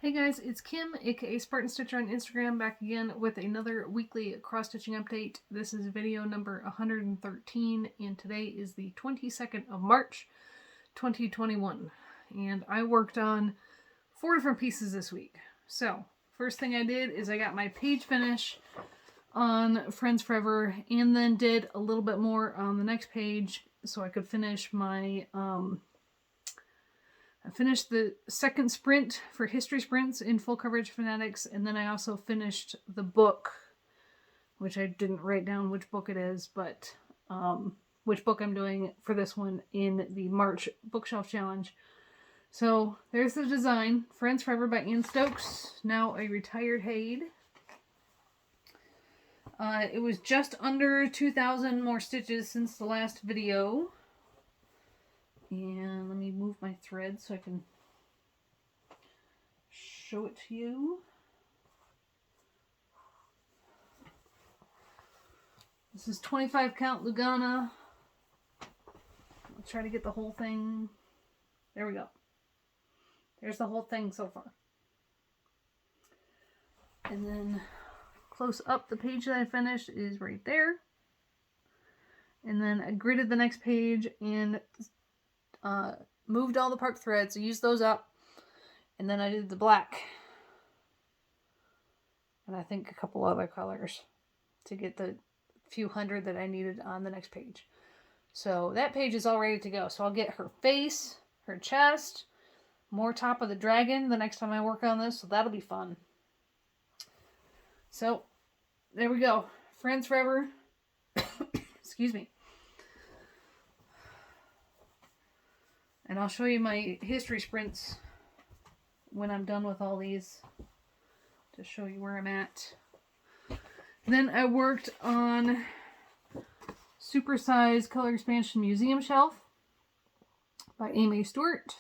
Hey guys, it's Kim, aka Spartan Stitcher on Instagram, back again with another weekly cross-stitching update. This is video number 113, and today is the 22nd of March, 2021. And I worked on 4 different pieces this week. So, first thing I did is I got my page finish on Friends Forever, and then did a little bit more on the next page so I could finish my I finished the second sprint for History Sprints in Full Coverage Fanatics, and then I also finished the book, which I didn't write down which book it is, but which book I'm doing for this one in the March Bookshelf Challenge. So there's the design. Friends Forever by Ian Stokes, now a retired Haid. It was just under 2,000 more stitches since the last video. And let me move my thread so I can show it to you. This is 25 count Lugana. I'll try to get the whole thing. There we go. There's the whole thing so far. And then close up, the page that I finished is right there. And then I gridded the next page and moved all the part threads, so used those up, and then I did the black and I think a couple other colors to get the few hundred that I needed on the next page. So that page is all ready to go. So I'll get her face, her chest, more top of the dragon the next time I work on this, so that'll be fun. So there we go. Friends Forever. Excuse me. And I'll show you my history sprints when I'm done with all these to show you where I'm at. Then I worked on Supersized Color Expansion Museum Shelf by Amy Stewart.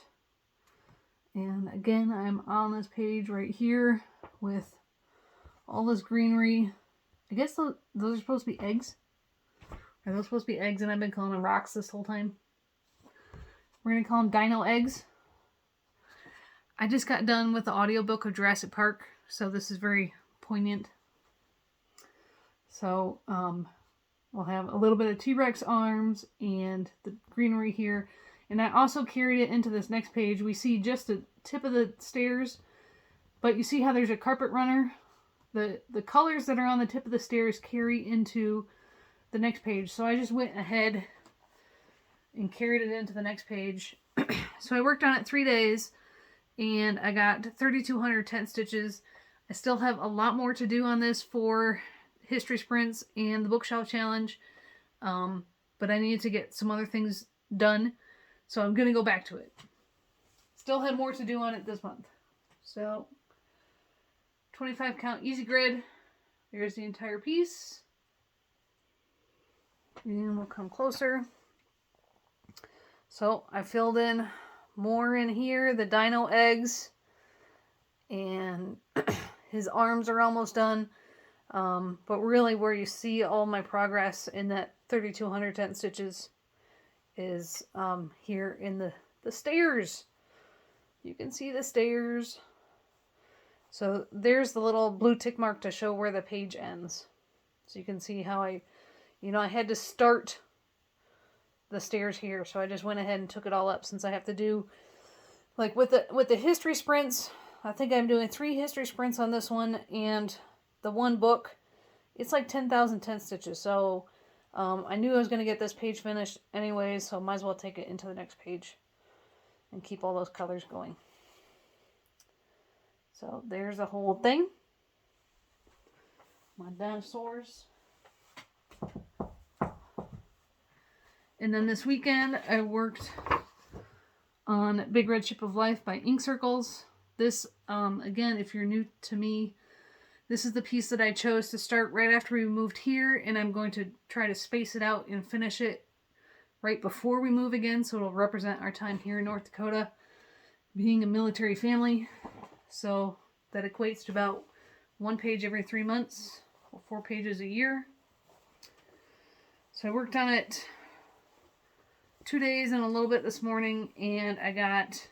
And again, I'm on this page right here with all this greenery. I guess those are supposed to be eggs. Are those supposed to be eggs? And I've been calling them rocks this whole time. We're going to call them dino eggs. I just got done with the audiobook of Jurassic Park, so this is very poignant. So, we'll have a little bit of T-Rex arms and the greenery here. And I also carried it into this next page. We see just the tip of the stairs, but you see how there's a carpet runner? The colors that are on the tip of the stairs carry into the next page. So I just went ahead and carried it into the next page. So I worked on it 3 days, and I got 3,210 stitches. I still have a lot more to do on this for History Sprints and the Bookshelf Challenge, but I needed to get some other things done, so I'm going to go back to it. Still have more to do on it this month. So 25 count easy grid. There's the entire piece. And we'll come closer. So I filled in more in here, the dino eggs, and his arms are almost done. But really where you see all my progress in that 3,210 stitches is here in the stairs. You can see the stairs. So there's the little blue tick mark to show where the page ends. So you can see how I had to start the stairs here, so I just went ahead and took it all up, since I have to do, like with the history sprints, I think I'm doing 3 history sprints on this one, and the one book, it's like 10,010 stitches, so I knew I was going to get this page finished anyways, so might as well take it into the next page and keep all those colors going. So there's the whole thing. My dinosaurs. And then this weekend, I worked on Big Red Ship of Life by Ink Circles. This, again, if you're new to me, this is the piece that I chose to start right after we moved here, and I'm going to try to space it out and finish it right before we move again, so it'll represent our time here in North Dakota, being a military family. So that equates to about 1 page every 3 months, or 4 pages a year. So I worked on it 2 days and a little bit this morning, and I got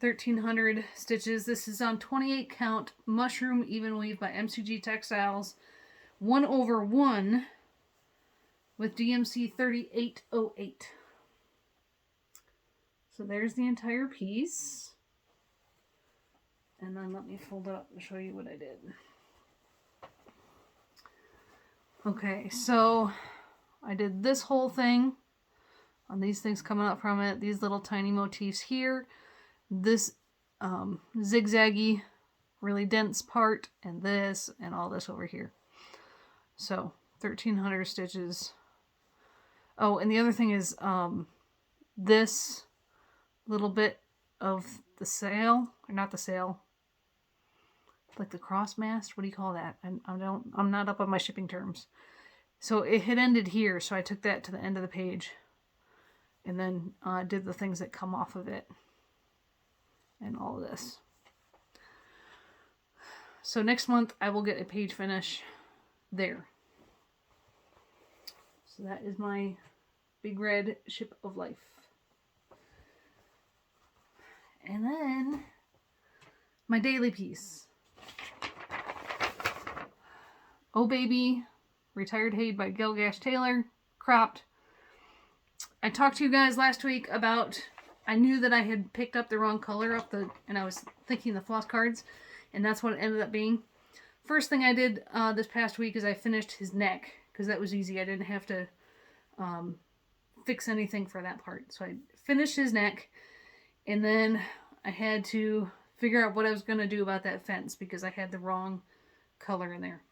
1,300 stitches. This is on 28 count mushroom even weave by MCG Textiles, 1/1 with DMC 3808. So there's the entire piece. And then let me fold it up and show you what I did. Okay, so I did this whole thing on these things coming up from it, these little tiny motifs here, this zigzaggy, really dense part, and this, and all this over here. So 1,300 stitches. Oh, and the other thing is this little bit of the sail, or not the sail, like the cross mast. What do you call that? I'm not up on my shipping terms. So it had ended here, so I took that to the end of the page, and then did the things that come off of it, and all of this. So next month I will get a page finish there. So that is my big red ship of life. And then my daily piece. Oh Baby, Retired Hay by Gilgash Taylor, cropped. I talked to you guys last week about, I knew that I had picked up the wrong color and I was thinking the floss cards, and that's what it ended up being. First thing I did this past week is I finished his neck, because that was easy. I didn't have to fix anything for that part. So I finished his neck, and then I had to figure out what I was going to do about that fence, because I had the wrong color in there.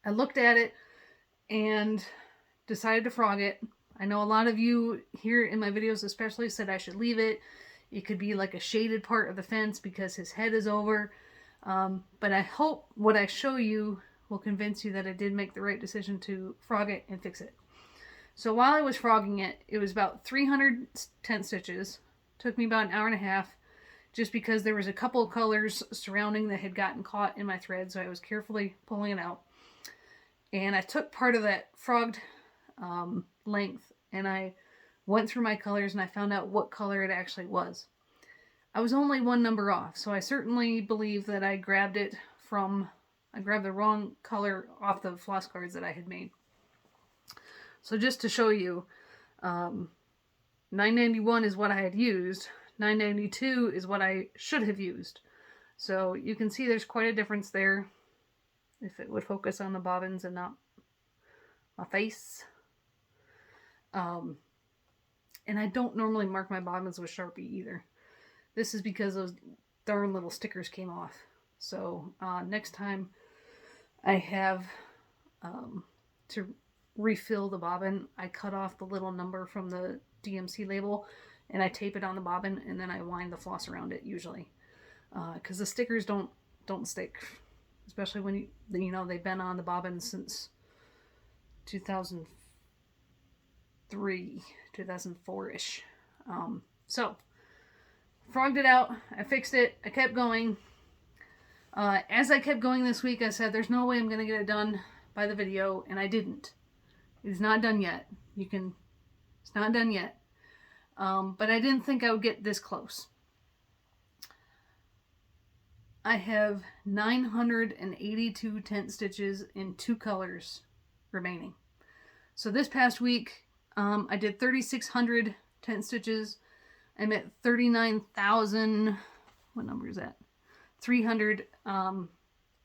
I looked at it and decided to frog it. I know a lot of you here in my videos especially said I should leave it. It could be like a shaded part of the fence because his head is over. But I hope what I show you will convince you that I did make the right decision to frog it and fix it. So while I was frogging it, it was about 310 stitches. Took me about an hour and a half, just because there was a couple of colors surrounding that had gotten caught in my thread, so I was carefully pulling it out. And I took part of that frogged length, and I went through my colors, and I found out what color it actually was. I was only one number off, so I certainly believe that I grabbed the wrong color off the floss cards that I had made. So just to show you, 991 is what I had used. 992 is what I should have used. So you can see there's quite a difference there. If it would focus on the bobbins and not my face. And I don't normally mark my bobbins with Sharpie either. This is because those darn little stickers came off. So next time I have to refill the bobbin, I cut off the little number from the DMC label and I tape it on the bobbin, and then I wind the floss around it usually. Because the stickers don't stick. Especially when they've been on the bobbin since 2003, 2004-ish. So, frogged it out. I fixed it. I kept going. As I kept going this week, I said, there's no way I'm going to get it done by the video, and I didn't. It's not done yet. It's not done yet. But I didn't think I would get this close. I have 982 tent stitches in 2 colors remaining. So this past week, I did 3,600 tent stitches. I'm at 39,000, what number is that? 300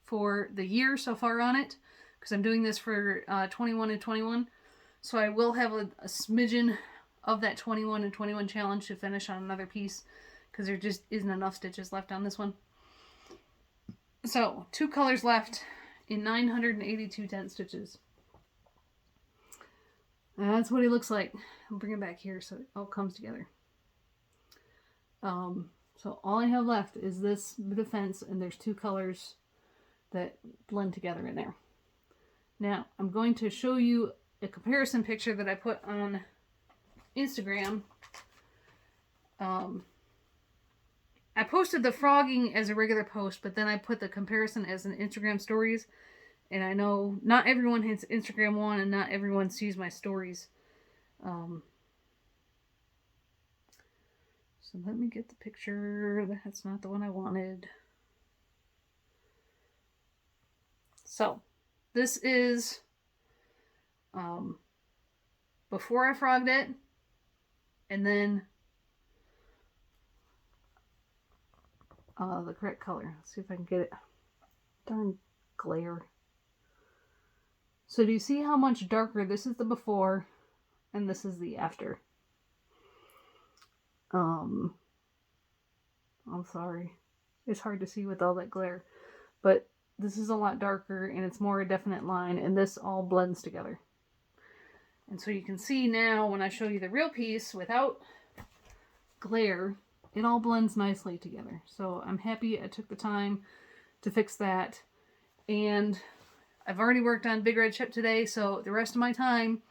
for the year so far on it, because I'm doing this for 21 and 21. So I will have a smidgen of that 21 and 21 challenge to finish on another piece, because there just isn't enough stitches left on this one. So 2 colors left in 982 tent stitches. That's what he looks like. I'll bring it back here so it all comes together. So all I have left is this bit of fence, and there's 2 colors that blend together in there. Now, I'm going to show you a comparison picture that I put on Instagram. I posted the frogging as a regular post, but then I put the comparison as an Instagram stories. And I know not everyone hits Instagram one, and not everyone sees my stories. So So let me get the picture. That's not the one I wanted. So this is before I frogged it, and then the correct color. Let's see if I can get it. Darn glare. So do you see how much darker? This is the before, and this is the after. I'm sorry. It's hard to see with all that glare. But this is a lot darker, and it's more a definite line, and this all blends together. And so you can see now when I show you the real piece without glare, it all blends nicely together. So I'm happy I took the time to fix that. And I've already worked on Big Red Chip today, so the rest of my time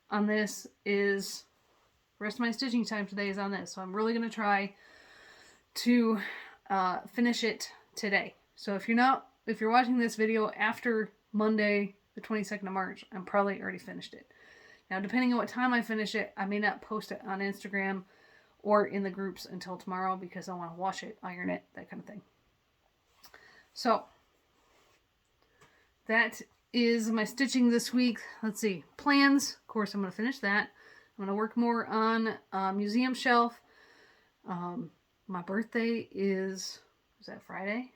on this is, the rest of my stitching time today is on this. So I'm really going to try to finish it today. So if you're watching this video after Monday, the 22nd of March, I'm probably already finished it. Now, depending on what time I finish it, I may not post it on Instagram or in the groups until tomorrow because I want to wash it, iron it, that kind of thing. So that is my stitching this week. Let's see. Plans. Of course, I'm going to finish that. I'm going to work more on Museum Shelf. My birthday is that Friday?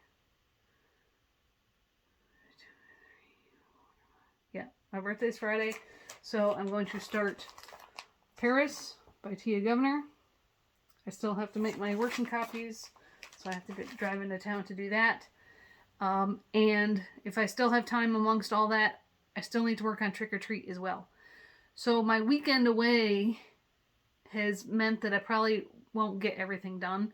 Yeah, my birthday's Friday. So I'm going to start Paris by Tia Governor. I still have to make my working copies, so I have to drive into town to do that. And if I still have time amongst all that, I still need to work on Trick or Treat as well. So my weekend away has meant that I probably won't get everything done.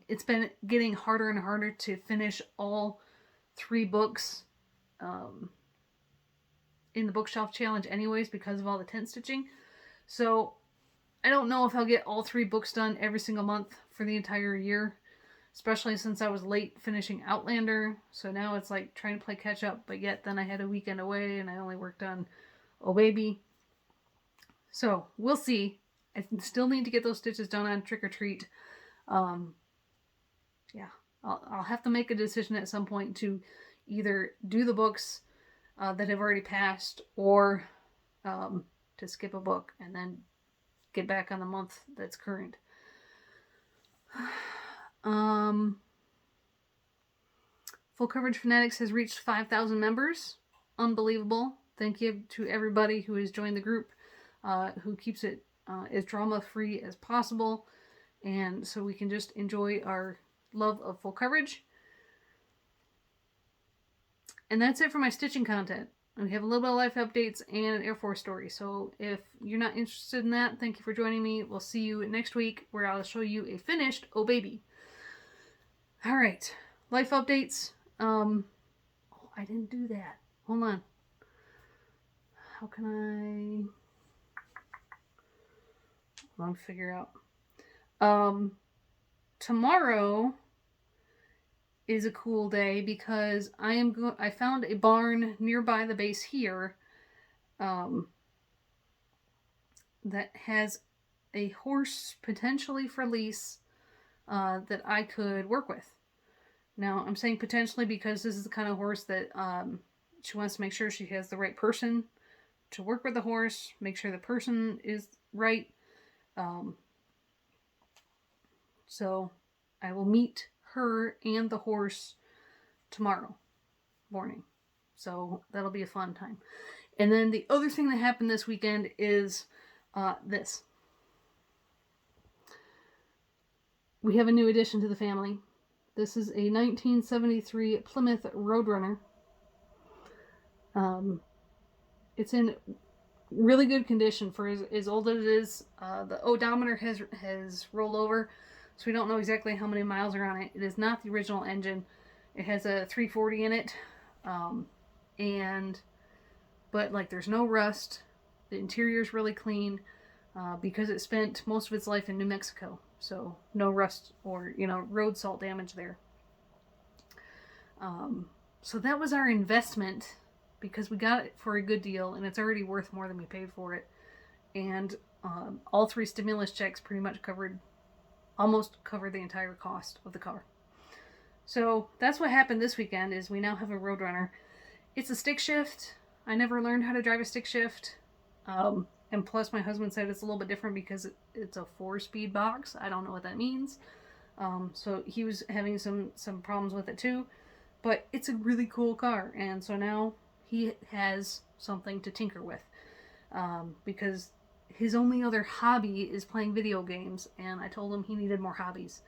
It's been getting harder and harder to finish all 3 books in the bookshelf challenge anyways because of all the tent stitching. So I don't know if I'll get all 3 books done every single month for the entire year, especially since I was late finishing Outlander. So now it's like trying to play catch up, but yet then I had a weekend away and I only worked on Oh Baby. So we'll see. I still need to get those stitches done on Trick or Treat. Yeah, I'll have to make a decision at some point to either do the books that have already passed or to skip a book and then get back on the month that's current. Full Coverage Fanatics has reached 5,000 members. Unbelievable. Thank you to everybody who has joined the group, who keeps it as drama-free as possible, and so we can just enjoy our love of full coverage. And that's it for my stitching content. We have a little bit of life updates and an Air Force story. So if you're not interested in that, thank you for joining me. We'll see you next week where I'll show you a finished Oh Baby. All right. Life updates. Oh, I didn't do that. Hold on. How can I'll figure out. Tomorrow is a cool day because I found a barn nearby the base here that has a horse potentially for lease that I could work with. Now, I'm saying potentially because this is the kind of horse that she wants to make sure she has the right person to work with the horse, make sure the person is right. So I will meet her and the horse tomorrow morning. So that'll be a fun time. And then the other thing that happened this weekend is this. We have a new addition to the family. This is a 1973 Plymouth Roadrunner. It's in really good condition for as old as it is. The odometer has rolled over, so we don't know exactly how many miles are on it. It is not the original engine. It has a 340 in it, but like there's no rust. The interior is really clean because it spent most of its life in New Mexico, so no rust or road salt damage there. So that was our investment because we got it for a good deal and it's already worth more than we paid for it. And all 3 stimulus checks pretty much covered almost cover the entire cost of the car. So that's what happened this weekend, is we now have a Roadrunner. It's a stick shift. I never learned how to drive a stick shift. And plus my husband said it's a little bit different because it's a 4-speed box. I don't know what that means. So he was having some problems with it too. But it's a really cool car. And so now he has something to tinker with. Because his only other hobby is playing video games. And I told him he needed more hobbies.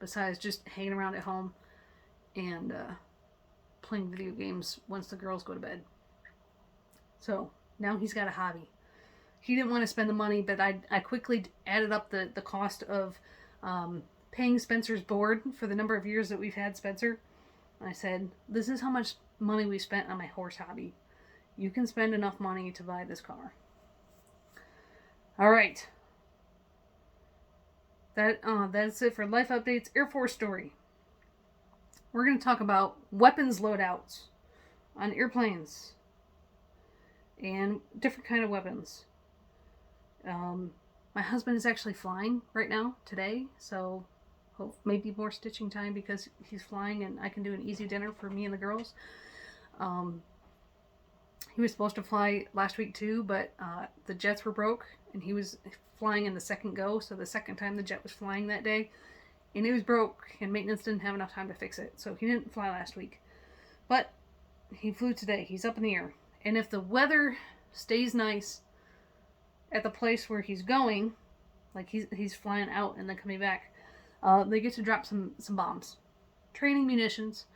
Besides just hanging around at home and playing video games once the girls go to bed. So now he's got a hobby. He didn't want to spend the money, but I quickly added up the cost of paying Spencer's board for the number of years that we've had Spencer. I said, this is how much money we spent on my horse hobby. You can spend enough money to buy this car. All right. That's it for Life Updates Air Force story. We're going to talk about weapons loadouts on airplanes and different kind of weapons. My husband is actually flying right now, today, so maybe more stitching time because he's flying and I can do an easy dinner for me and the girls. He was supposed to fly last week too, but the jets were broke and he was flying in the second go, so the second time the jet was flying that day, and it was broke and maintenance didn't have enough time to fix it, so he didn't fly last week. But he flew today. He's up in the air, and if the weather stays nice at the place where he's going, like he's flying out and then coming back, they get to drop some bombs, training munitions.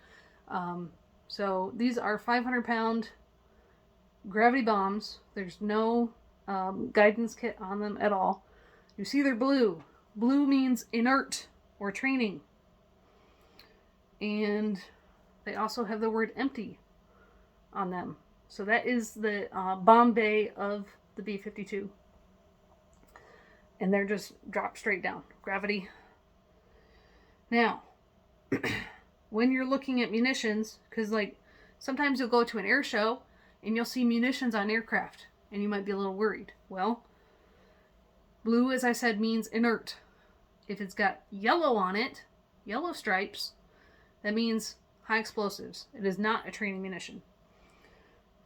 So these are 500-pound gravity bombs. There's no guidance kit on them at all. You see they're blue. Blue means inert or training. And they also have the word empty on them. So that is the bomb bay of the B-52. And they're just dropped straight down. Gravity. Now, when you're looking at munitions, because like sometimes you'll go to an air show and you'll see munitions on aircraft and you might be a little worried. Well, blue, as I said, means inert. If it's got yellow on it, yellow stripes, that means high explosives. It is not a training munition.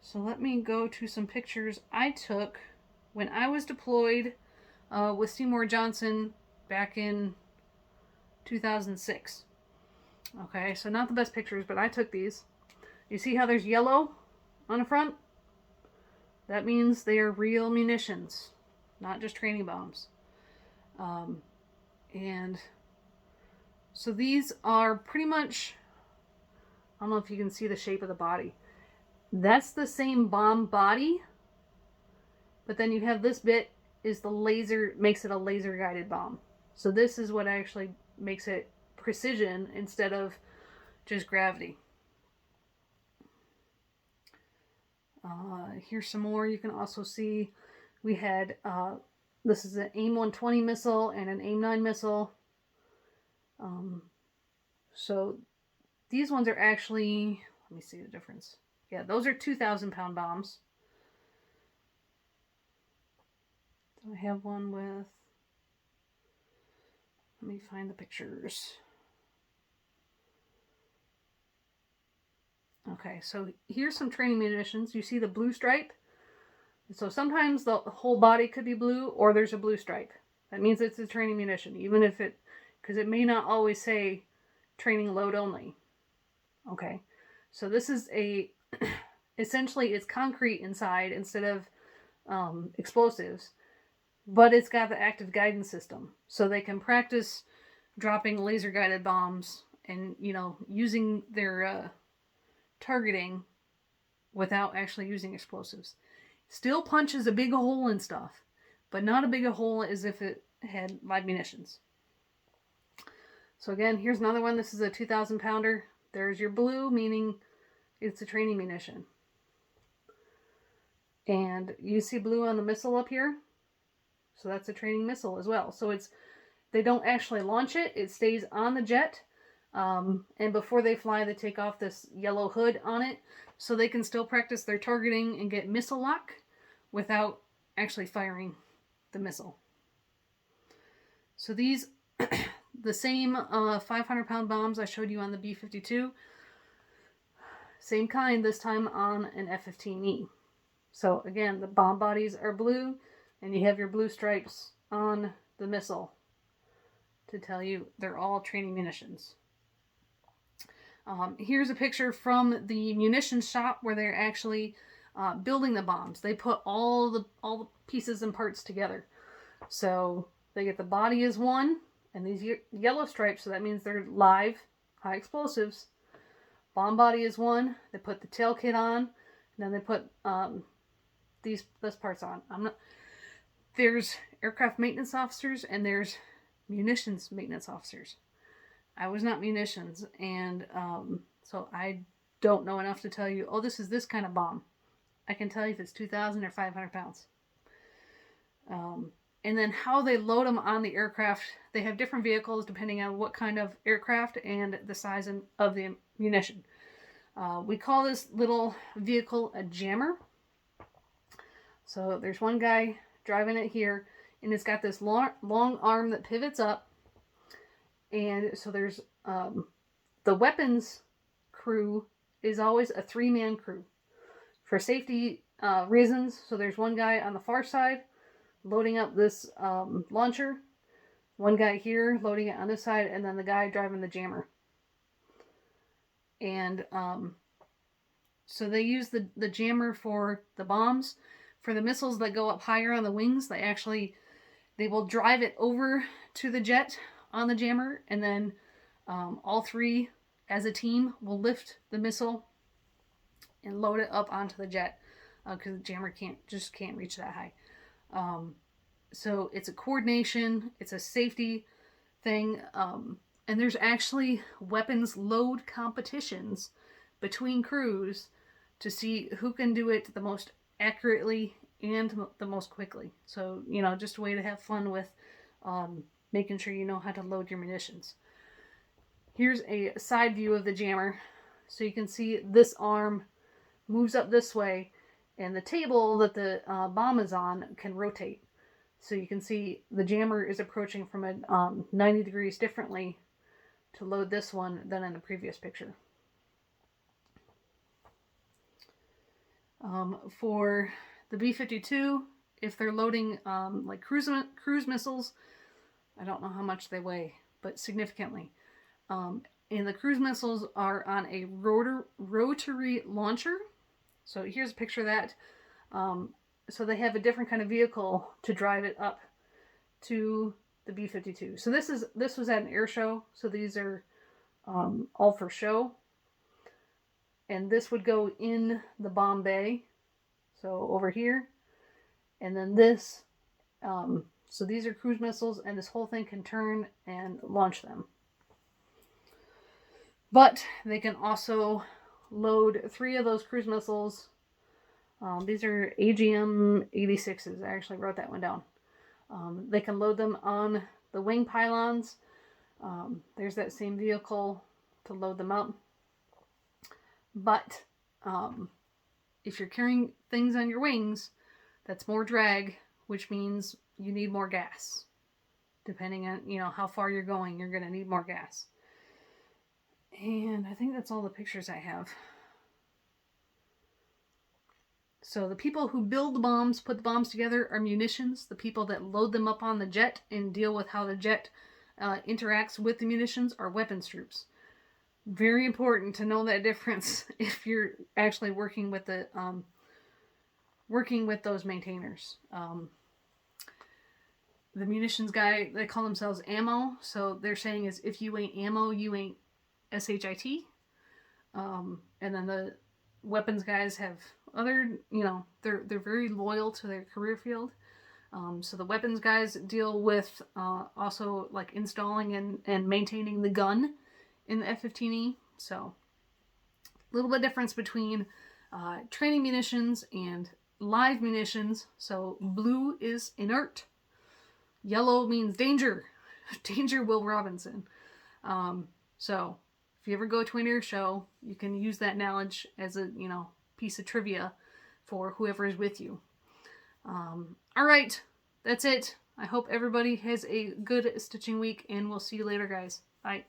So let me go to some pictures I took when I was deployed with Seymour Johnson back in 2006. Okay, so not the best pictures, but I took these. You see how there's yellow on the front? That means they are real munitions, not just training bombs. And so these are pretty much, I don't know if you can see the shape of the body. That's the same bomb body, but then you have this bit is the laser, makes it a laser guided bomb. So this is what actually makes it precision instead of just gravity. Here's some more. You can also see we had, this is an AIM-120 missile and an AIM-9 missile. So these ones are actually, let me see the difference. Yeah, those are 2,000-pound bombs. So I have one with, let me find the pictures. Okay, so here's some training munitions. You see the blue stripe? So sometimes the whole body could be blue, or there's a blue stripe. That means it's a training munition, even if it, because it may not always say training load only. Okay, so this is a, essentially it's concrete inside instead of explosives, but it's got the active guidance system. So they can practice dropping laser guided bombs and, you know, using their targeting without actually using explosives. Still punches a big hole in stuff, but not a big a hole as if it had live munitions. So again, here's another one. This is a 2,000-pounder. There's your blue, meaning it's a training munition. And you see blue on the missile up here? So that's a training missile as well. So it's, they don't actually launch it. It stays on the jet. And before they fly, they take off this yellow hood on it so they can still practice their targeting and get missile lock without actually firing the missile. So these, the same 500-pound bombs I showed you on the B-52, same kind this time on an F-15E. So again, the bomb bodies are blue, and you have your blue stripes on the missile to tell you they're all training munitions. Here's a picture from the munitions shop where they're actually building the bombs. They put all the pieces and parts together. So they get the body as one, and these yellow stripes, so that means they're live, high explosives. Bomb body is one. They put the tail kit on, and then they put these parts on. There's aircraft maintenance officers and there's munitions maintenance officers. I was not munitions, and so I don't know enough to tell you, oh, this is this kind of bomb. I can tell you if it's 2,000 or 500 pounds. And then how they load them on the aircraft, they have different vehicles depending on what kind of aircraft and the size of the munition. We call this little vehicle a jammer. So there's one guy driving it here, and it's got this long arm that pivots up. And so there's the weapons crew is always a 3-man crew for safety reasons. So there's one guy on the far side loading up this launcher, one guy here loading it on this side, and then the guy driving the jammer. And so they use the jammer for the bombs. For the missiles that go up higher on the wings, they will drive it over to the jet on the jammer, and then all three as a team will lift the missile and load it up onto the jet because the jammer can't reach that high. So it's a coordination, it's a safety thing, and there's actually weapons load competitions between crews to see who can do it the most accurately and the most quickly. So, just a way to have fun with making sure you know how to load your munitions. Here's a side view of the jammer. So you can see this arm moves up this way, and the table that the bomb is on can rotate. So you can see the jammer is approaching from a 90 degrees differently to load this one than in the previous picture. For the B-52, if they're loading like cruise missiles, I don't know how much they weigh, but significantly. And the cruise missiles are on a rotary launcher. So here's a picture of that. So they have a different kind of vehicle to drive it up to the B-52. So this was at an air show. So these are all for show. And this would go in the bomb bay. So over here. And then this. So these are cruise missiles, and this whole thing can turn and launch them. But they can also load 3 of those cruise missiles. These are AGM-86s. I actually wrote that one down. They can load them on the wing pylons. There's that same vehicle to load them up. But if you're carrying things on your wings, that's more drag, which means you need more gas. Depending on, how far you're going, you're going to need more gas. And I think that's all the pictures I have. So the people who build the bombs, put the bombs together, are munitions. The people that load them up on the jet and deal with how the jet interacts with the munitions are weapons troops. Very important to know that difference if you're actually working with those maintainers. The munitions guy, they call themselves ammo. So they're saying is if you ain't ammo, you ain't SHIT. And then the weapons guys have other, they're very loyal to their career field. So the weapons guys deal with also like installing and maintaining the gun in the F-15E. So a little bit difference between training munitions and live munitions. So blue is inert. Yellow means danger. Danger, Will Robinson. So if you ever go to an air show, you can use that knowledge as a, piece of trivia for whoever is with you. All right, that's it. I hope everybody has a good stitching week, and we'll see you later, guys. Bye.